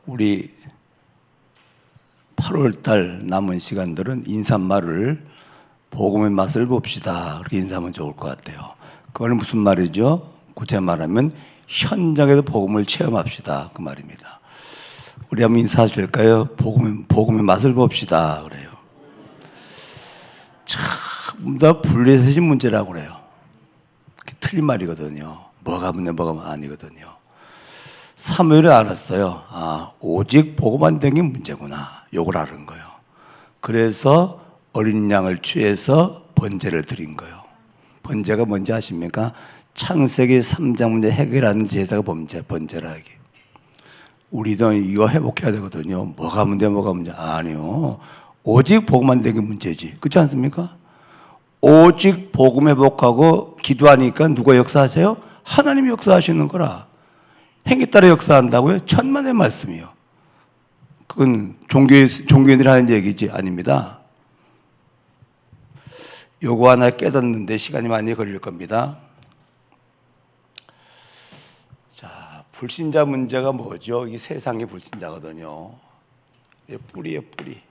우리 8월달 남은 시간들은 인사말을 복음의 맛을 봅시다. 그렇게 인사하면 좋을 것 같아요. 그건 무슨 말이죠? 구체 말하면 현장에서 복음을 체험합시다. 그 말입니다. 우리 한번 인사하실까요? 복음의 맛을 봅시다. 그래요. 참, 다 분리되신 문제라고 그래요. 틀린 말이거든요. 뭐가 문제, 뭐가 아니거든요. 사무엘이 알았어요. 오직 복음만 된 게 문제구나. 요걸 아는 거예요. 그래서 어린 양을 취해서 번제를 드린 거예요. 번제가 뭔지 아십니까? 창세기 3장 문제 해결하는 제사가 번제라 이게. 우리도 이거 회복해야 되거든요. 뭐가 문제, 뭐가 문제. 아니요. 오직 복음만 된 게 문제지. 그렇지 않습니까? 오직 복음 회복하고 기도하니까 누가 역사하세요? 하나님이 역사하시는 거라. 행위 따라 역사한다고요? 천만의 말씀이요. 그건 종교인들이 하는 얘기지 아닙니다. 요거 하나 깨닫는데 시간이 많이 걸릴 겁니다. 자, 불신자 문제가 뭐죠? 이게 세상의 불신자거든요. 뿌리예요, 뿌리.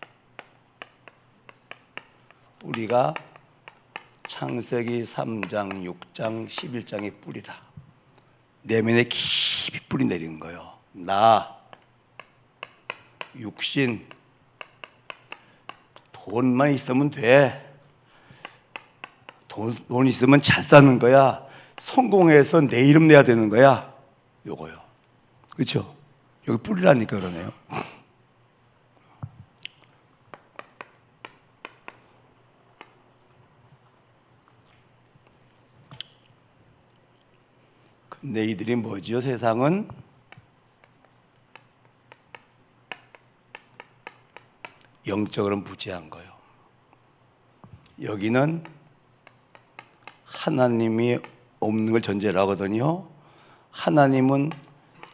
뿌리가 창세기 3장, 6장, 11장의 뿌리라. 내면에 깊이 뿌리 내린 거예요. 나, 육신, 돈만 있으면 돼. 돈 있으면 잘 사는 거야. 성공해서 내 이름 내야 되는 거야. 요거요. 그렇죠? 여기 뿌리라니까 그러네요. 근데 이들이 뭐지요? 세상은 영적으로는 부재한 거예요. 여기는 하나님이 없는 걸 전제로 하거든요. 하나님은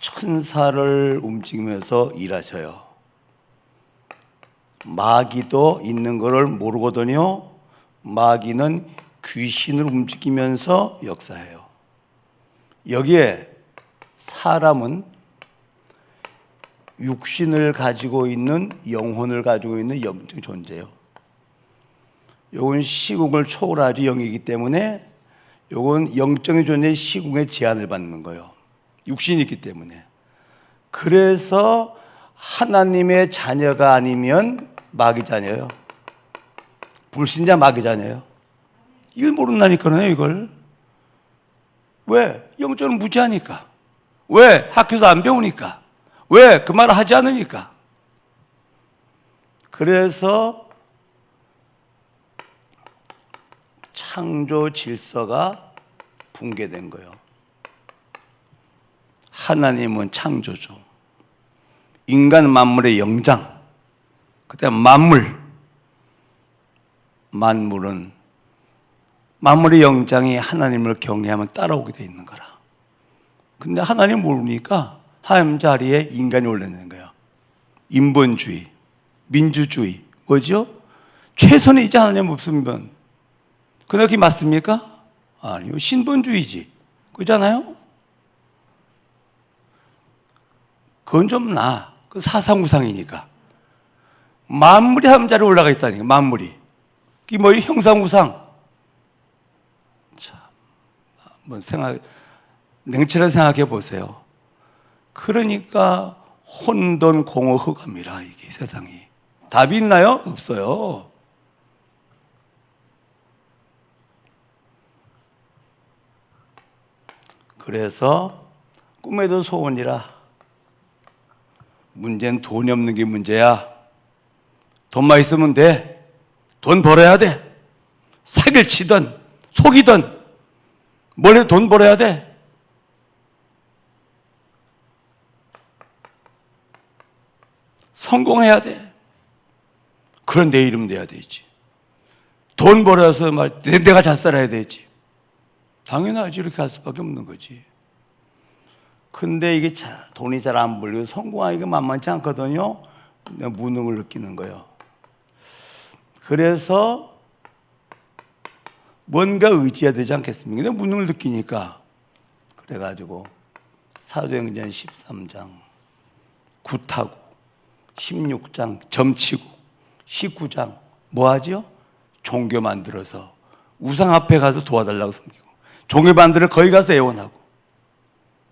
천사를 움직이면서 일하셔요. 마귀도 있는 것을 모르거든요. 마귀는 귀신을 움직이면서 역사해요. 여기에 사람은 육신을 가지고 있는 영혼을 가지고 있는 영적 존재예요. 요건 시궁을 초월하지 영이기 때문에 요건 영적인 존재의 시궁의 제한을 받는 거예요. 육신이 있기 때문에. 그래서 하나님의 자녀가 아니면 마귀 자녀예요. 불신자 마귀 자녀예요. 이걸 모른다니까요, 이걸. 왜? 영적으로 무지하니까. 왜? 학교에서 안 배우니까. 왜? 그 말을 하지 않으니까. 그래서 창조 질서가 붕괴된 거예요. 하나님은 창조주. 인간 만물의 영장. 그다음 만물은 만물의 영장이 하나님을 경외하면 따라오게 돼 있는 거라. 근데 하나님 모르니까 하나님 자리에 인간이 올라있는 거야. 인본주의, 민주주의, 뭐죠? 최선이지 하나님 없으면. 근데 그게 맞습니까? 아니요. 신본주의지. 그렇잖아요? 그건 좀 나. 그 사상우상이니까. 만물이 하나님 자리에 올라가 있다니까, 만물이. 그게 뭐 형상우상. 한번 냉철하게 생각해 보세요. 그러니까 혼돈, 공허, 흑암이라 이게 세상이. 답이 있나요? 없어요. 그래서 꿈에도 소원이라. 문제는 돈이 없는 게 문제야. 돈만 있으면 돼. 돈 벌어야 돼. 사기를 치든 속이든 뭘 해도 돈 벌어야 돼. 성공해야 돼. 그런 내 이름 내야 되지. 돈 벌어서 내가 잘 살아야 되지. 당연하지. 이렇게 할 수밖에 없는 거지. 근데 이게 돈이 잘 안 벌리고 성공하기가 만만치 않거든요. 내가 무능을 느끼는 거예요. 그래서 뭔가 의지해야 되지 않겠습니까? 근데 무능을 느끼니까. 그래가지고 사도행전 13장 굿하고 16장 점치고 19장 뭐 하지요? 종교 만들어서 우상 앞에 가서 도와달라고 섬기고 종교 만들어 거기 가서 애원하고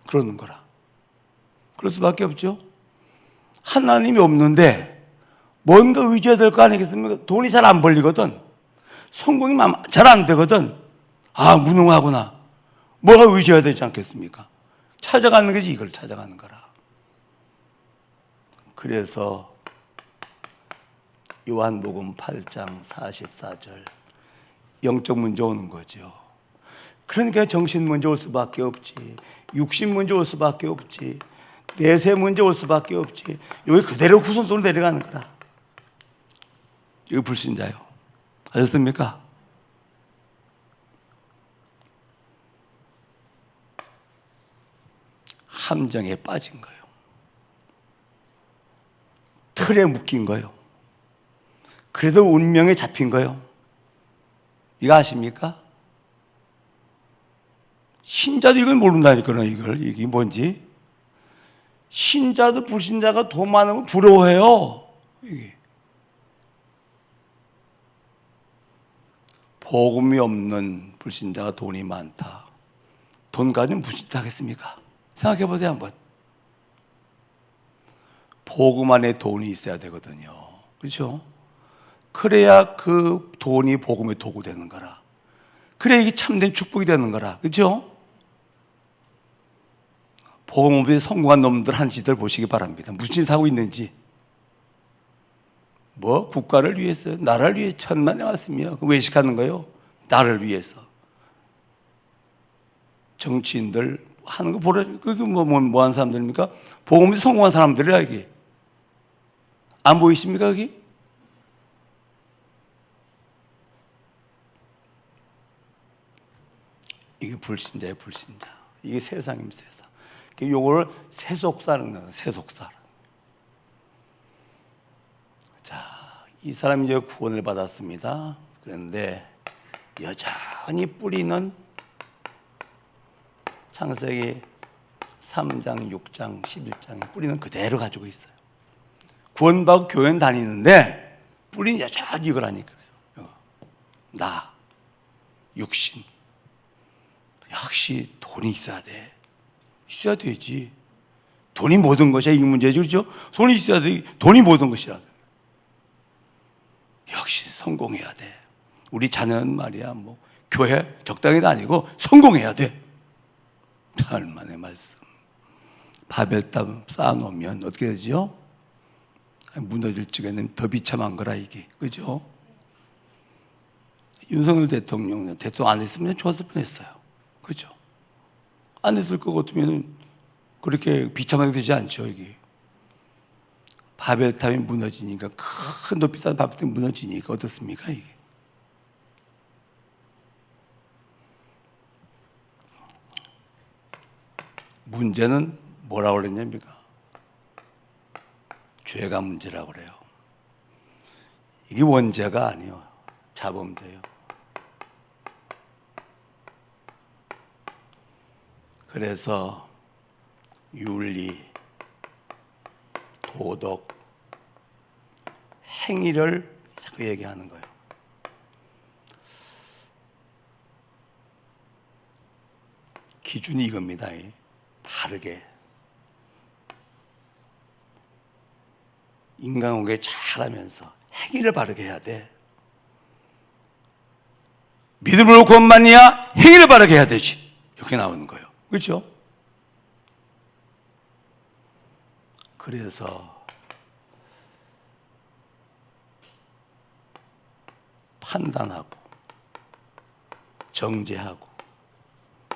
그러는 거라. 그럴 수밖에 없죠. 하나님이 없는데 뭔가 의지해야 될 거 아니겠습니까? 돈이 잘 안 벌리거든. 성공이 잘 안 되거든. 아, 무능하구나. 뭐가 의지해야 되지 않겠습니까? 찾아가는 거지, 이걸 찾아가는 거라. 그래서 요한복음 8장 44절 영적 문제 오는 거죠. 그러니까 정신 문제 올 수밖에 없지. 육신 문제 올 수밖에 없지. 내세 문제 올 수밖에 없지. 여기 그대로 후손으로 내려가는 거라. 이거 불신자요. 아셨습니까? 함정에 빠진 거예요. 틀에 묶인 거예요. 그래도 운명에 잡힌 거예요. 이거 아십니까? 신자도 이걸 모른다니까요. 이게 뭔지. 신자도 불신자가 돈 많으면 부러워해요. 이게. 복음이 없는 불신자가 돈이 많다. 돈 가지면 불신자 하겠습니까? 생각해 보세요 한번. 복음 안에 돈이 있어야 되거든요. 그렇죠? 그래야 그 돈이 복음의 도구 되는 거라. 그래야 이게 참된 축복이 되는 거라. 그렇죠? 복음 없이 성공한 놈들 한 짓을 보시기 바랍니다. 무슨 짓 하고 있는지. 뭐 국가를 위해서, 나라를 위해 천만에 왔으며 외식하는 거요. 나를 위해서. 정치인들 하는 거 보라. 그게 뭐 하는 사람들입니까? 복음 없이 성공한 사람들이라 이게. 안 보이십니까 여기? 이게 불신자예요, 불신자. 이게 세상입니다, 세상. 요거를 세속사라는 거예요, 세속사. 자, 이 사람이 이제 구원을 받았습니다. 그런데 여전히 뿌리는 창세기 3장, 6장, 11장 뿌리는 그대로 가지고 있어요. 구원받고 교회는 다니는데 뿌리는 여전히 이걸 하니까요. 나, 육신. 역시 돈이 있어야 돼. 있어야 되지. 돈이 모든 것이야. 이 문제죠. 그렇죠? 돈이 있어야 돼. 돈이 모든 것이라. 역시 성공해야 돼. 우리 자녀는 말이야. 뭐 교회 적당히 다니고 성공해야 돼. 하나님의 말씀. 바벨탑 쌓아놓으면 어떻게 되죠? 무너질 적에는 더 비참한 거라 이게. 그죠? 윤석열 대통령 안 했으면 좋았을 뻔했어요. 그죠? 안 했을 것 같으면 그렇게 비참하게 되지 않죠, 이게. 바벨탑이 무너지니까, 큰 높이 쌓은 바벨탑이 무너지니까 어떻습니까, 이게? 문제는 뭐라고 그랬냐니까? 죄가 문제라고 그래요. 이게 원죄가 아니에요. 자범죄예요. 그래서 윤리, 도덕, 행위를 자꾸 얘기하는 거예요. 기준이 이겁니다. 바르게. 인간관계 잘하면서 행위를 바르게 해야 돼. 믿음으로 구원받느냐? 행위를 바르게 해야 되지. 이렇게 나오는 거예요. 그렇죠? 그래서 판단하고 정죄하고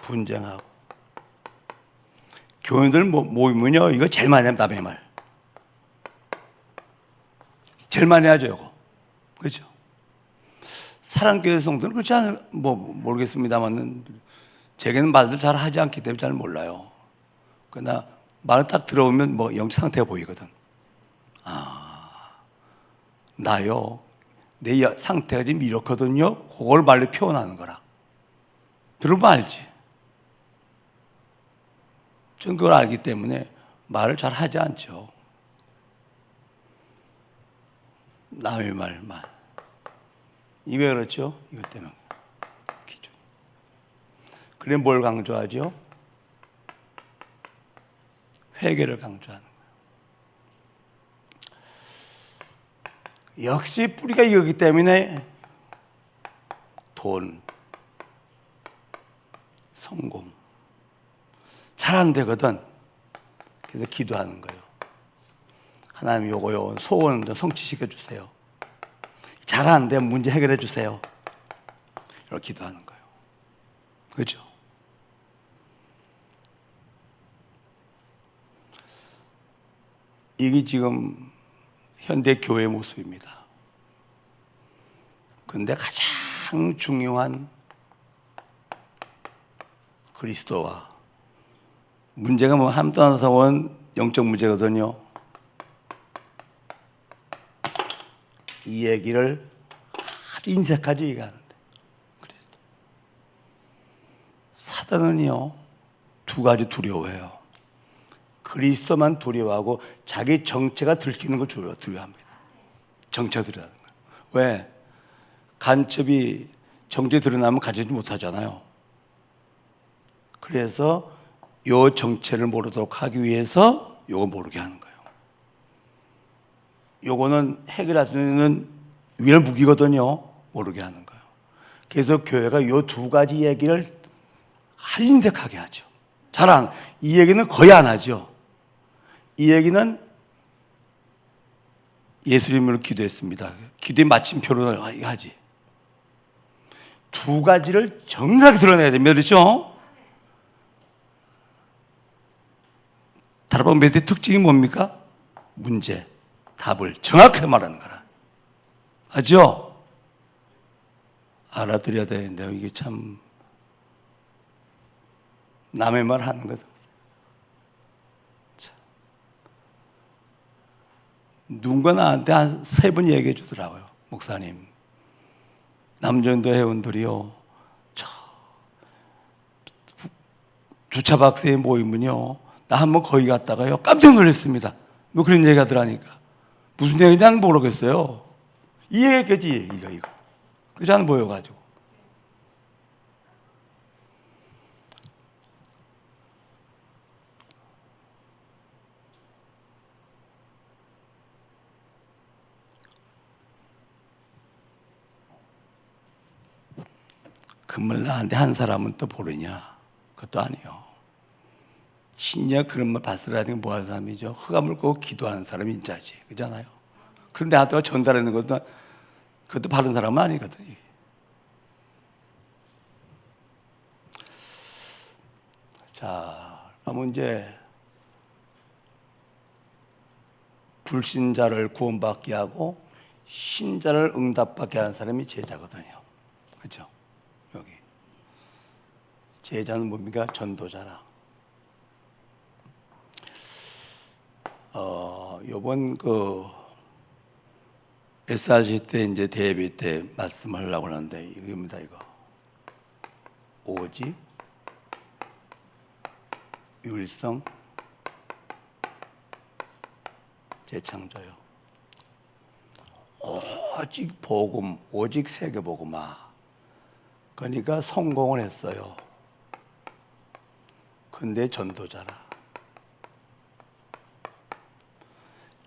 분쟁하고 교인들 모이면요 이거 제일 많이 하면 남의 말 제일 많이 하죠 이거. 그렇죠? 사랑교회 성도는 그렇지 않을 모르겠습니다만 제게는 말을 잘 하지 않기 때문에 잘 몰라요. 그러나 말을 딱 들어보면 영적 상태가 보이거든. 아, 나요. 내 상태가 지금 이렇거든요. 그걸 말로 표현하는 거라. 들어보면 알지. 전 그걸 알기 때문에 말을 잘 하지 않죠. 남의 말만. 이게 그렇죠? 이것 때문에. 기준. 그래 뭘 강조하죠? 회개를 강조하는 거예요. 역시 뿌리가 이거기 때문에 돈, 성공 잘 안 되거든. 그래서 기도하는 거예요. 하나님 요거요 소원 좀 성취시켜 주세요. 잘 안 되면 문제 해결해 주세요. 이렇게 기도하는 거예요. 그렇죠? 이게 지금 현대 교회의 모습입니다. 그런데 가장 중요한 그리스도와 문제가 뭐 함떠나서 온 영적 문제거든요. 이 얘기를 아주 인색하게 얘기하는데 그리스도. 사단은요 두 가지 두려워해요. 그리스도만 두려워하고 자기 정체가 들키는 걸 두려워합니다. 정체가 드러나는 거예요. 왜? 간첩이 정체 드러나면 가지지 못하잖아요. 그래서 요 정체를 모르도록 하기 위해서 요거 모르게 하는 거예요. 요거는 해결할 수 있는 유일한 무기거든요. 모르게 하는 거예요. 그래서 교회가 요 두 가지 얘기를 인색하게 하죠. 이 얘기는 거의 안 하죠. 이 얘기는 예수님으로 기도했습니다. 기도의 마침표로 하지. 두 가지를 정확하게 드러내야 됩니다. 그렇죠? 다락방 메시지의 특징이 뭡니까? 문제, 답을 정확하게 말하는 거라. 알죠? 알아들어야 되는데 이게 참 남의 말 하는 거다. 누군가 나한테 한 3번 얘기해 주더라고요. 목사님, 남전도 회원들이요, 주차 박스에 모이면요, 나 한번 거기 갔다가요 깜짝 놀랐습니다. 뭐 그런 얘기 하더라니까. 무슨 얘기인지 난 모르겠어요. 이 얘기겠지. 이거 그래서 안 보여가지고. 그말 나한테 한 사람은 또 모르냐? 그것도 아니요. 진짜 그런 말 받으라는 게 뭐 하는 사람이죠? 흑암을 끄고 기도하는 사람이 인자지. 그잖아요. 그런데 나한테 전달하는 것도 그것도 바른 사람은 아니거든. 자, 그러면 이제 불신자를 구원받게 하고 신자를 응답받게 하는 사람이 제자거든요. 그렇죠? 여기 제자는 뭡니까? 전도자라. 요번 SRC 때 이제 대비 때 말씀하려고 하는데 이겁니다, 이거. 오직 율성 재창조요. 오직 복음, 오직 세계복음화. 그러니까 성공을 했어요. 근데 전도자라.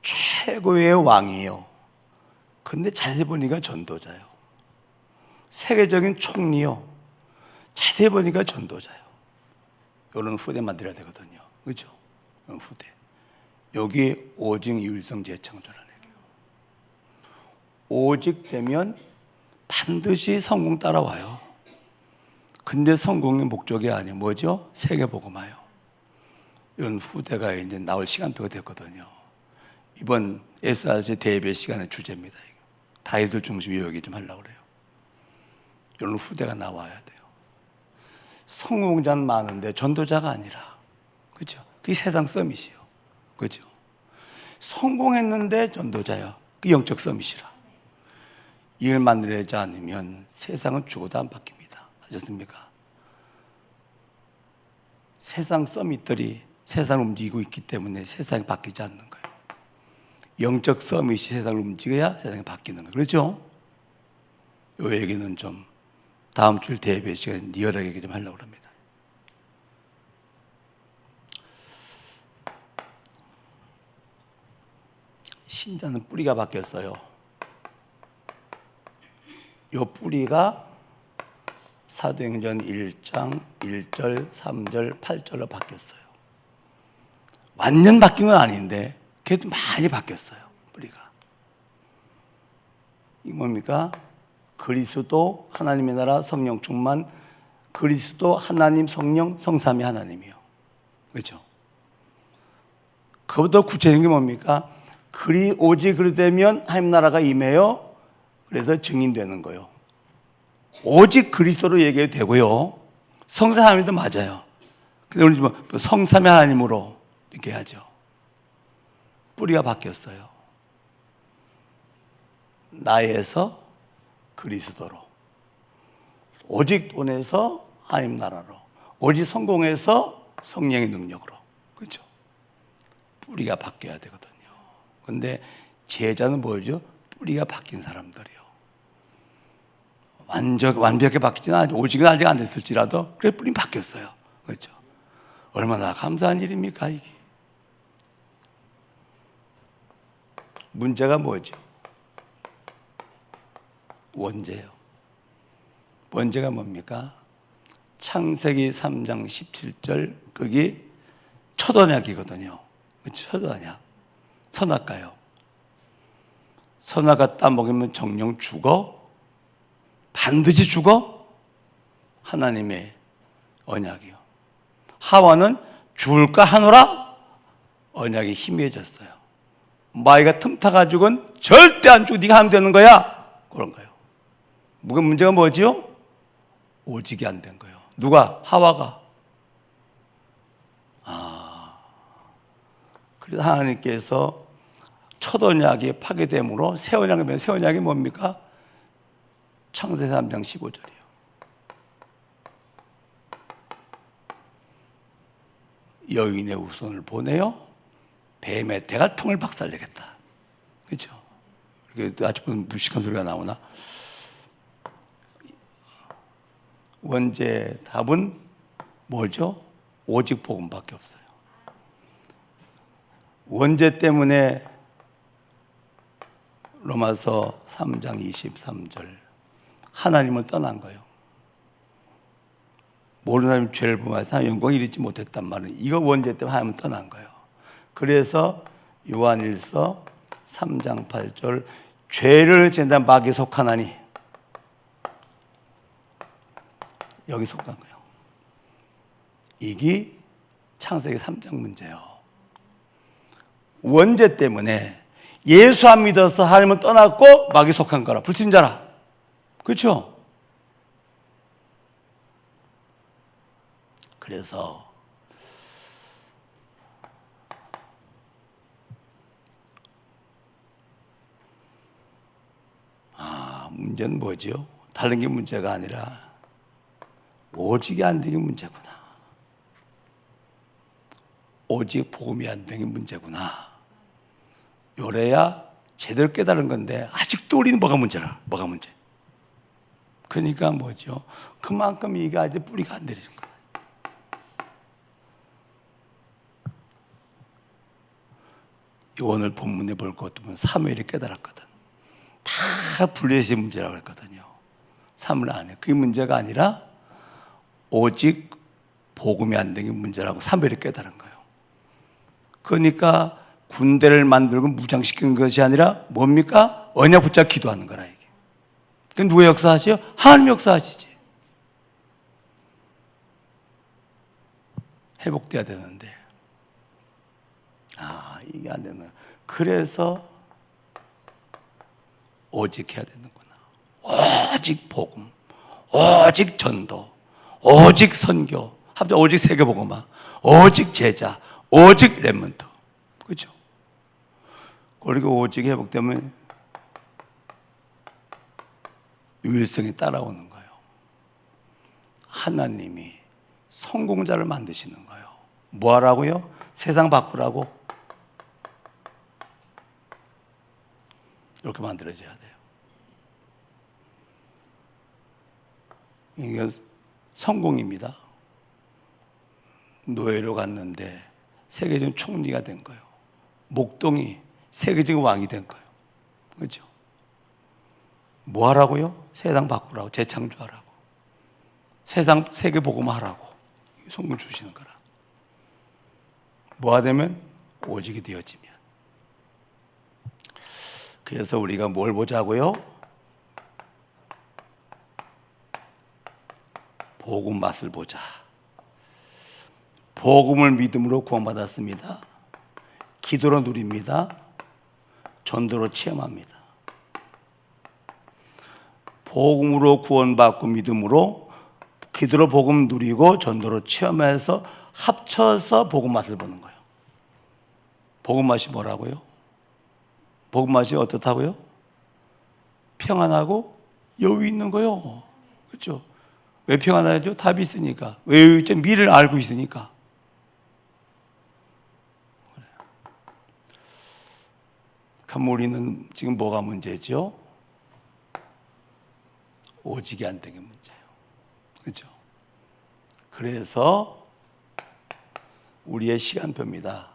최고의 왕이요. 근데 자세히 보니까 전도자요. 세계적인 총리요. 자세히 보니까 전도자요. 이런 후대 만들어야 되거든요. 그렇죠? 이런 후대. 여기 오직 율성 재창조라는 얘기예요. 오직 되면 반드시 성공 따라와요. 근데 성공의 목적이 아니에요. 뭐죠? 세계복음화요. 이런 후대가 이제 나올 시간표가 됐거든요. 이번 SRC 대배 시간의 주제입니다. 다윗을 중심으로 얘기 좀 하려고 그래요. 이런 후대가 나와야 돼요. 성공자는 많은데 전도자가 아니라, 그렇죠? 그게 세상 서밋이요. 그렇죠? 성공했는데 전도자요. 그 영적 서밋이라. 이걸 만들어내지 않으면 세상은 죽어도 안 바뀝니다. 아셨습니까? 세상 서밋들이 세상을 움직이고 있기 때문에 세상이 바뀌지 않는 거예요. 영적 서밋이 세상을 움직여야 세상이 바뀌는 거예요. 그렇죠? 이 얘기는 좀 다음 주 대회 시간에 리얼하게 얘기 좀 하려고 합니다. 신자는 뿌리가 바뀌었어요. 이 뿌리가 사도행전 1장 1절, 3절, 8절로 바뀌었어요. 완전 바뀐 건 아닌데 그래도 많이 바뀌었어요. 뿌리가. 이 뭡니까? 그리스도 하나님의 나라 성령 충만, 그리스도 하나님 성령 성삼위 하나님이요. 그렇죠? 그보다 구체적인 게 뭡니까? 오직 그리되면 하나님 나라가 임해요. 그래서 증인되는 거예요. 오직 그리스도로 얘기해도 되고요. 성삼 하나님도 맞아요. 근데 우리 뭐 성삼위 하나님으로 이렇게 하죠. 뿌리가 바뀌었어요. 나에서 그리스도로, 오직 돈에서 하나님 나라로, 오직 성공에서 성령의 능력으로. 그렇죠? 뿌리가 바뀌어야 되거든요. 근데 제자는 뭐죠? 뿌리가 바뀐 사람들이요. 완벽하게 바뀌지는 않죠. 오직은 아직 안 됐을지라도 그래 뿌리 바뀌었어요. 그렇죠? 얼마나 감사한 일입니까 이게? 문제가 뭐죠? 원죄요. 원죄가 뭡니까? 창세기 3장 17절 거기 첫 언약이거든요. 첫 언약. 선악과요. 선악과 따먹으면 정령 죽어? 반드시 죽어? 하나님의 언약이요. 하와는 죽을까 하노라? 언약이 희미해졌어요. 마귀가 틈타가지고는 절대 안 죽고 네가 하면 되는 거야. 그런 거예요. 문제가 뭐지요? 오직이 안 된 거예요. 누가? 하와가. 그래서 하나님께서 첫 언약이 파괴됨으로 새 언약이면 새 언약이 뭡니까? 창세기 3장 15절이요. 여인의 후손을 보내요. 뱀의 대갈통을 박살내겠다. 그렇죠? 이렇게 아주 무식한 소리가 나오나? 원죄 답은 뭐죠? 오직 복음밖에 없어요. 원죄 때문에 로마서 3장 23절 하나님을 떠난 거예요. 모르는 사람이 죄를 범하여서 영광을 이루지 못했단 말은 이거 원죄 때문에 하나님을 떠난 거예요. 그래서 요한일서 3장 8절 죄를 지은 마귀에 속하나니 여기 속한 거예요. 이게 창세기 3장 문제예요. 원죄 때문에 예수 안 믿어서 하나님을 떠났고 마귀에 속한 거라. 불신자라. 그렇죠? 그래서 문제는 뭐지요? 다른 게 문제가 아니라 오직이 안 되는 게 문제구나. 오직 복음이 안 되는 게 문제구나. 요래야 제대로 깨달은 건데 아직도 우리는 뭐가 문제라? 뭐가 문제? 그러니까 뭐죠? 그만큼 이게 아직 뿌리가 안 내려진 거예요. 오늘 본문에 볼 것도 보면 사무엘이 깨달았거든. 다 분리해진 문제라고 했거든요. 사무엘 안에 그게 문제가 아니라 오직 복음이 안 되는 게 문제라고 사무엘이 깨달은 거예요. 그러니까 군대를 만들고 무장시키는 것이 아니라 뭡니까? 언약 붙잡고 기도하는 거라 이게. 그 누가 역사하시요? 하나님 역사하시지. 회복돼야 되는데 이게 안 되는. 그래서 오직 해야 되는구나. 오직 복음, 오직 전도, 오직 선교, 합쳐 오직 세계복음화, 오직 제자, 오직 렘넌트. 그렇죠? 그리고 오직 회복되면 유일성이 따라오는 거예요. 하나님이 성공자를 만드시는 거예요. 뭐 하라고요? 세상 바꾸라고? 이렇게 만들어져야 돼요. 이게 성공입니다. 노예로 갔는데 세계적인 총리가 된 거예요. 목동이 세계적인 왕이 된 거예요. 그렇죠? 뭐 하라고요? 세상 바꾸라고, 재창조하라고, 세계 복음화 하라고 성공 주시는 거라. 뭐가 되면? 오직이 되어지면. 그래서 우리가 뭘 보자고요? 복음 맛을 보자. 복음을 믿음으로 구원받았습니다. 기도로 누립니다. 전도로 체험합니다. 복음으로 구원받고 믿음으로, 기도로 복음 누리고 전도로 체험해서 합쳐서 복음 맛을 보는 거예요. 복음 맛이 뭐라고요? 복음 맛이 어떻다고요? 평안하고 여유 있는 거요. 그렇죠? 왜 평안하죠? 답이 있으니까. 왜 여유 있죠? 미래를 알고 있으니까. 그럼 우리는 지금 뭐가 문제죠? 오직이 안 되는 문제예요. 그렇죠? 그래서 우리의 시간표입니다.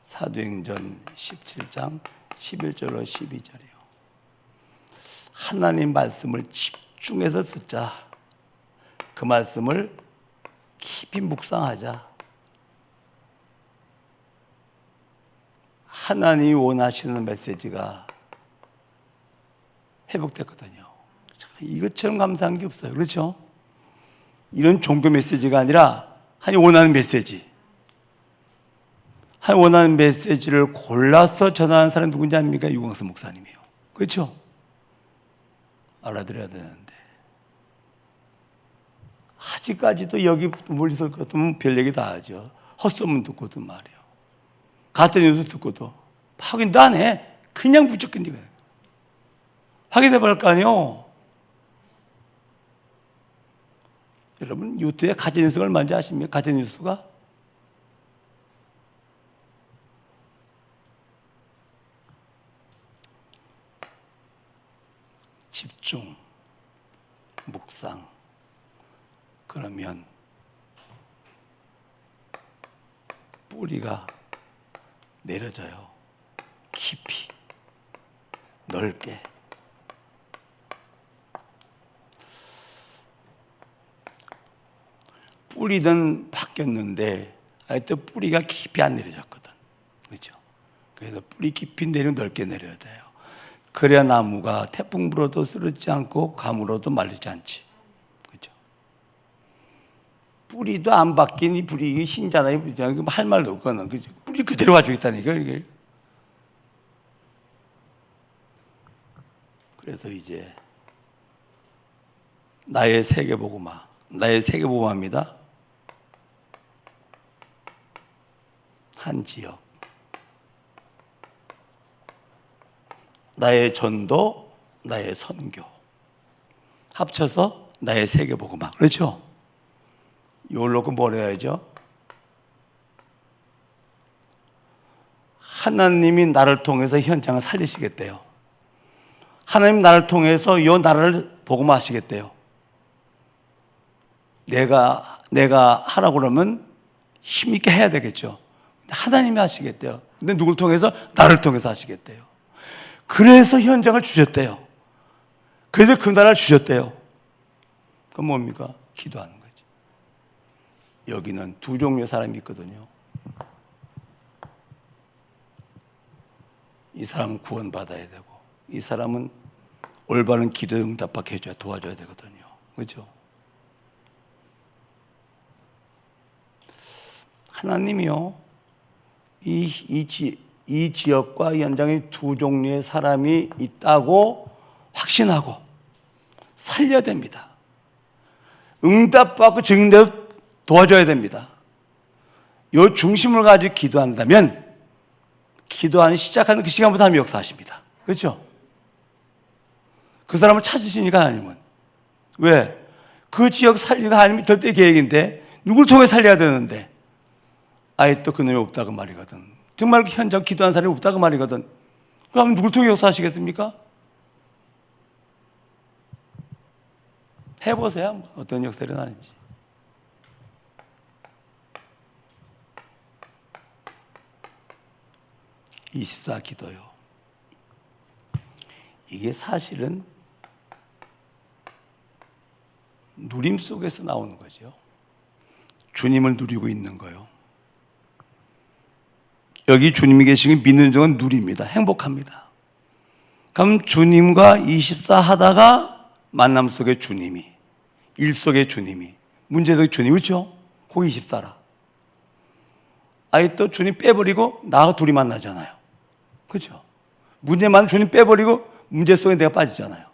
사도행전 17장 11절로 12절이요. 하나님 말씀을 집중해서 듣자. 그 말씀을 깊이 묵상하자. 하나님이 원하시는 메시지가 회복됐거든요. 이것처럼 감사한 게 없어요. 그렇죠? 이런 종교 메시지가 아니라 하나님 원하는 메시지. 하나님 원하는 메시지를 골라서 전하는 사람이 누군지 아닙니까? 유광수 목사님이에요. 그렇죠? 알아들어야 되는데 아직까지도 여기 멀리서 같으면 별 얘기 다 하죠. 헛소문 듣고도 말이에요. 가짜뉴스 듣고도 확인도 안 해. 그냥 무조건 네가 확인해 볼 거 아니에요. 여러분 유튜브에 가짜뉴스가 얼마인지 아십니까? 가짜뉴스가 집중, 묵상, 그러면 뿌리가 내려져요. 깊이, 넓게. 뿌리는 바뀌었는데 아직도 뿌리가 깊이 안 내려졌거든. 그렇죠? 그래서 뿌리 깊이 내리고 넓게 내려야 돼요. 그래야 나무가 태풍 불어도 쓰러지지 않고 가물어도 말리지 않지. 그렇죠? 뿌리도 안 바뀐 이 뿌리 신자나요? 할 말도 없거든. 그렇죠? 뿌리 그대로 가지고 있다니까. 이게. 그래서 이제 나의 세계복음화, 나의 세계복음화입니다. 한 지역, 나의 전도, 나의 선교 합쳐서 나의 세계복음화. 그렇죠? 이걸 놓고 뭘 해야죠? 하나님이 나를 통해서 현장을 살리시겠대요. 하나님 나를 통해서 이 나라를 복음화하시겠대요. 내가 하라고 그러면 힘있게 해야 되겠죠. 하나님이 하시겠대요. 근데 누굴 통해서? 나를 통해서 하시겠대요. 그래서 현장을 주셨대요. 그래서 그 나라를 주셨대요. 그건 뭡니까? 기도하는 거지. 여기는 두 종류의 사람이 있거든요. 이 사람은 구원받아야 되고 이 사람은 올바른 기도에 응답받게 해줘야 도와줘야 되거든요. 그렇죠? 하나님이요, 이 지역과 이 현장에 두 종류의 사람이 있다고 확신하고 살려야 됩니다. 응답받고 증인되어 도와줘야 됩니다. 이 중심을 가지고 기도한다면 기도하는 시작하는 그 시간부터 하나님이 역사하십니다. 그렇죠? 그 사람을 찾으시니까 하나님은. 왜? 그 지역 살리가 하나님이 절대 계획인데 누굴 통해 살려야 되는데 아예 또 그놈이 없다고 말이거든. 정말 현장 기도하는 사람이 없다고 말이거든. 그럼 누굴 통해 역사하시겠습니까? 해보세요. 한번. 어떤 역사가 일어나는지. (24) 기도요. 이게 사실은 누림 속에서 나오는 거죠. 주님을 누리고 있는 거요. 여기 주님이 계시는 믿는 적은 누립니다. 행복합니다. 그럼 주님과 24 하다가 만남 속에 주님이, 일 속에 주님이, 문제 속에 주님, 그렇죠? 거기 24라. 아예 또 주님 빼버리고 나하고 둘이 만나잖아요. 그렇죠? 문제만 주님 빼버리고 문제 속에 내가 빠지잖아요.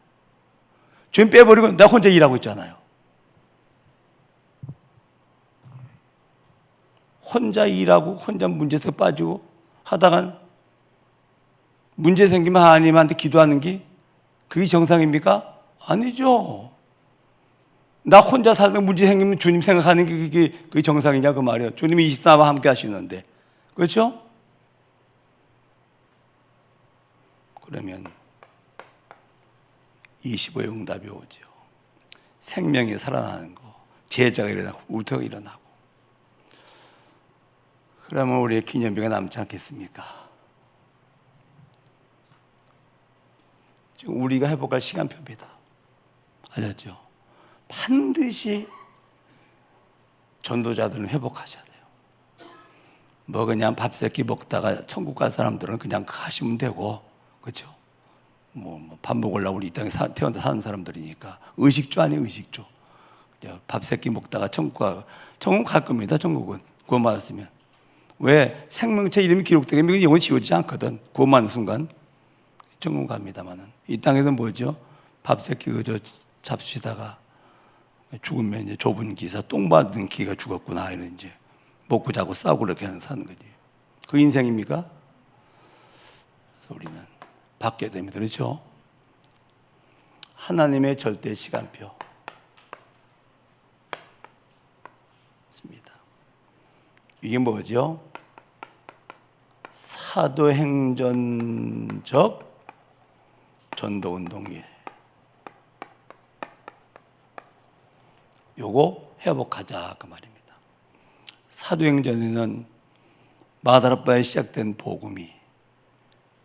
주님 빼버리고 내가 혼자 일하고 있잖아요. 혼자 일하고 혼자 문제 속에 빠지고 하다간 문제 생기면 하나님한테 기도하는 게 그게 정상입니까? 아니죠. 나 혼자 살다 문제 생기면 주님 생각하는 게 그게 정상이냐 그 말이에요. 주님이 24와 함께 하시는데. 그렇죠? 그러면 25의 응답이 오죠. 생명이 살아나는 거, 제자가 일어나고 울타가 일어나고. 그러면 우리의 기념비가 남지 않겠습니까? 지금 우리가 회복할 시간표입니다. 알았죠? 반드시 전도자들은 회복하셔야 돼요. 뭐 그냥 밥 세끼 먹다가 천국 갈 사람들은 그냥 하시면 되고, 그렇죠? 밥 먹으려고 우리 이 땅에 태어나서 사는 사람들이니까 의식주 아니에요, 의식주. 밥 세끼 먹다가 천국 갈 겁니다. 천국은 구원 받았으면. 왜? 생명체 이름이 기록되면 영원히 지워지지 않거든. 구원받는 순간 천국 갑니다만은 이 땅에는 뭐죠? 밥 세끼 그저 잡수시다가 죽으면 이제 좁은 기사 똥 받은 기가 죽었구나 이런 이제 먹고 자고 싸고 그렇게 사는 거지. 그 인생입니까? 그래서 우리는 받게 됩니다. 그렇죠? 하나님의 절대 시간표 있습니다. 이게 뭐죠? 사도행전적 전도운동이에요. 요거 회복하자 그 말입니다. 사도행전에는 마다라바에 시작된 복음이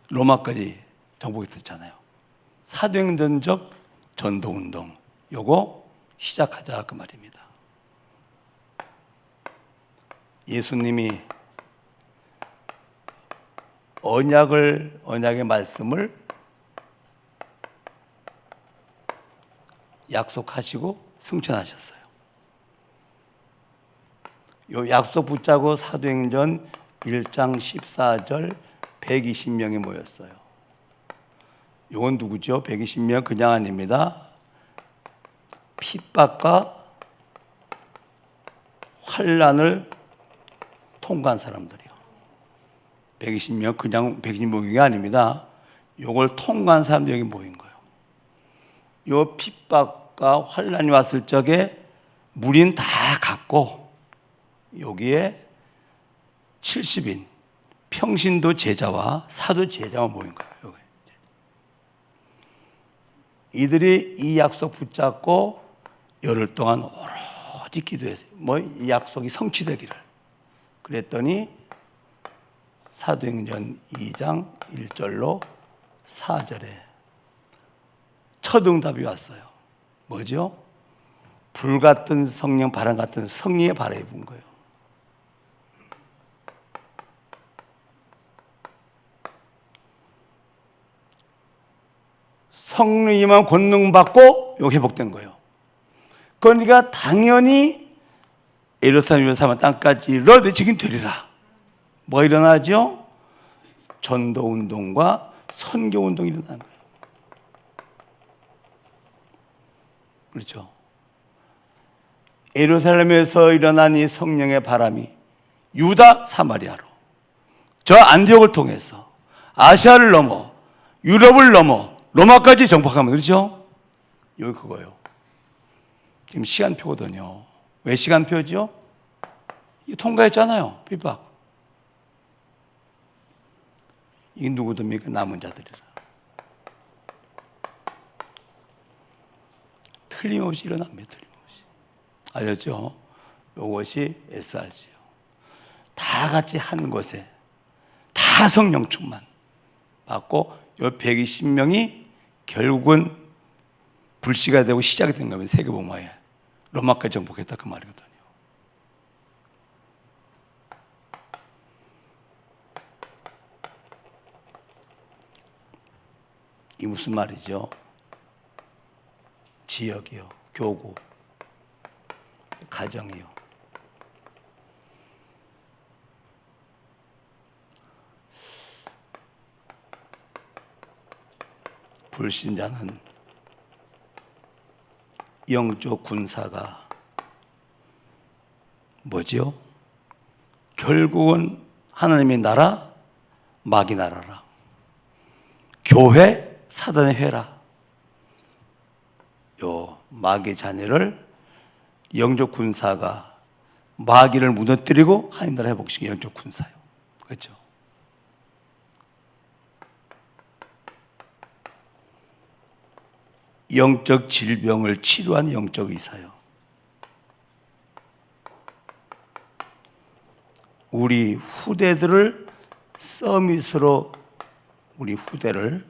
로마까지 정복했었잖아요. 사도행전적 전도운동 요거 시작하자 그 말입니다. 예수님이 언약의 말씀을 약속하시고 승천하셨어요. 요 약속 붙잡고 사도행전 1장 14절 120명이 모였어요. 요건 누구죠? 120명 그냥 아닙니다. 핍박과 환난을 통과한 사람들이요. 120명 그냥 120명이 아닙니다. 요걸 통과한 사람들이 여기 모인 거예요. 요 핍박과 환난이 왔을 적에 무리는 다 갔고 여기에 70인 평신도 제자와 사도 제자가 모인 거예요. 여기. 이들이 이 약속 붙잡고 열흘 동안 오로지 기도했어요. 이 약속이 성취되기를. 그랬더니 사도행전 2장 1절로 4절에 첫 응답이 왔어요. 뭐죠? 불같은 성령, 바람 같은 성령의 바람이 분 거예요. 성령이만 권능 받고 여기 회복된 거예요. 그러니까 당연히 예루살렘 사람 땅까지 지금 되리라. 뭐가 일어나죠? 전도운동과 선교운동이 일어나는 거예요. 그렇죠? 예루살렘에서 일어난 이 성령의 바람이 유다 사마리아로 저 안디옥을 통해서 아시아를 넘어 유럽을 넘어 로마까지 정복하면 그렇죠? 여기 그거예요. 지금 시간표거든요. 왜 시간표죠? 통과했잖아요. 핍박. 이 누구듭니까? 남은 자들이라. 틀림없이 일어납니다. 틀림없이. 알겠죠? 이것이 SRG요. 다 같이 한 곳에 다 성령 충만 받고 이 120명이 결국은 불씨가 되고 시작이 된 거면 세계복음화에 로마까지 정복했다 그 말이거든요. 이 무슨 말이죠? 지역이요, 교구, 가정이요. 불신자는 영적 군사가 뭐지요? 결국은 하나님의 나라, 마귀 나라라. 교회, 사단의 회라. 요 마귀 자녀를 영적 군사가 마귀를 무너뜨리고 하나님 나라 회복시키는 영적 군사요. 그렇죠? 영적 질병을 치료하는 영적 의사요. 우리 후대들을 서밋으로 우리 후대를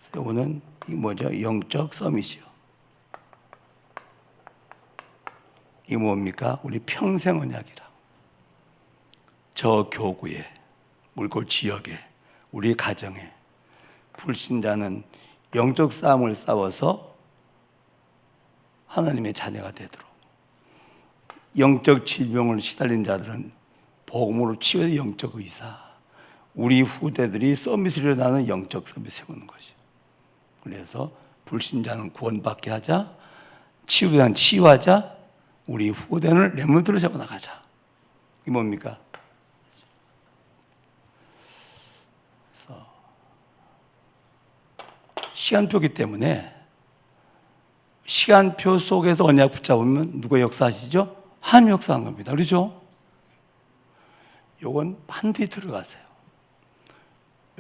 세우는 이 뭐죠? 영적 서밋이요. 이 뭡니까? 우리 평생 언약이라. 저 교구에, 물골 지역에, 우리 가정에 불신자는 영적 싸움을 싸워서 하나님의 자녀가 되도록, 영적 질병을 시달린 자들은 복음으로 치유해서 영적 의사, 우리 후대들이 서밋을 일어나는 영적 서밋 세우는 것이죠. 그래서 불신자는 구원받게 하자, 치유자는 치유하자, 우리 후대는 렘넌트를 세워나가자. 이게 뭡니까? 그래서 시간표기 때문에 시간표 속에서 언약 붙잡으면 누가 역사하시죠? 하나님 역사한 겁니다. 그렇죠? 요건 반드시 들어가세요.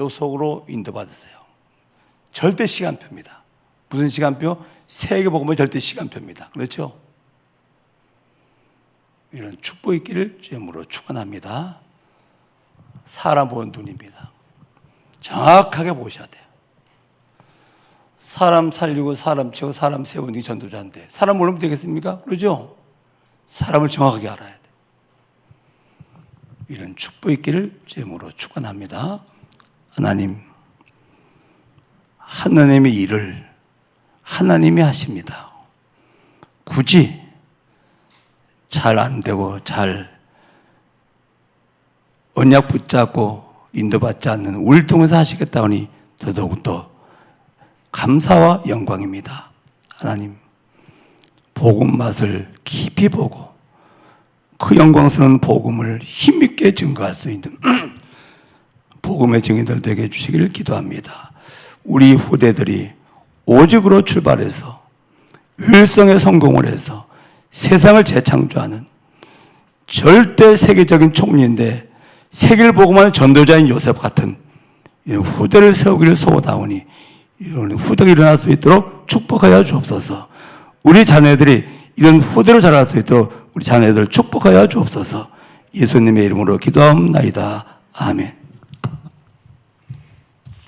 요 속으로 인도받으세요. 절대 시간표입니다. 무슨 시간표? 세계복음의 절대 시간표입니다. 그렇죠? 이런 축복의 길을 주님으로 축원합니다. 사람 보는 눈입니다. 정확하게 보셔야 돼요. 사람 살리고 사람 치고 사람 세우는 게 전도자인데 사람 모르면 되겠습니까? 그러죠? 사람을 정확하게 알아야 돼요. 이런 축복의 길을 주님으로 축원합니다. 하나님, 하나님의 일을 하나님이 하십니다. 굳이 잘 안 되고 잘 언약 붙잡고 인도받지 않는 우리를 통해서 하시겠다 하니 더더욱더 감사와 영광입니다. 하나님, 복음 맛을 깊이 보고 그 영광스러운 복음을 힘있게 증거할 수 있는 복음의 증인들 되게 해주시기를 기도합니다. 우리 후대들이 오직으로 출발해서 일성의 성공을 해서 세상을 재창조하는 절대 세계적인 총리인데 세계를 복음하는 전도자인 요셉 같은 이런 후대를 세우기를 소원하오니 이런 후대가 일어날 수 있도록 축복하여 주옵소서. 우리 자녀들이 이런 후대로 자랄 수 있도록 우리 자녀들을 축복하여 주옵소서. 예수님의 이름으로 기도하옵나이다. 아멘.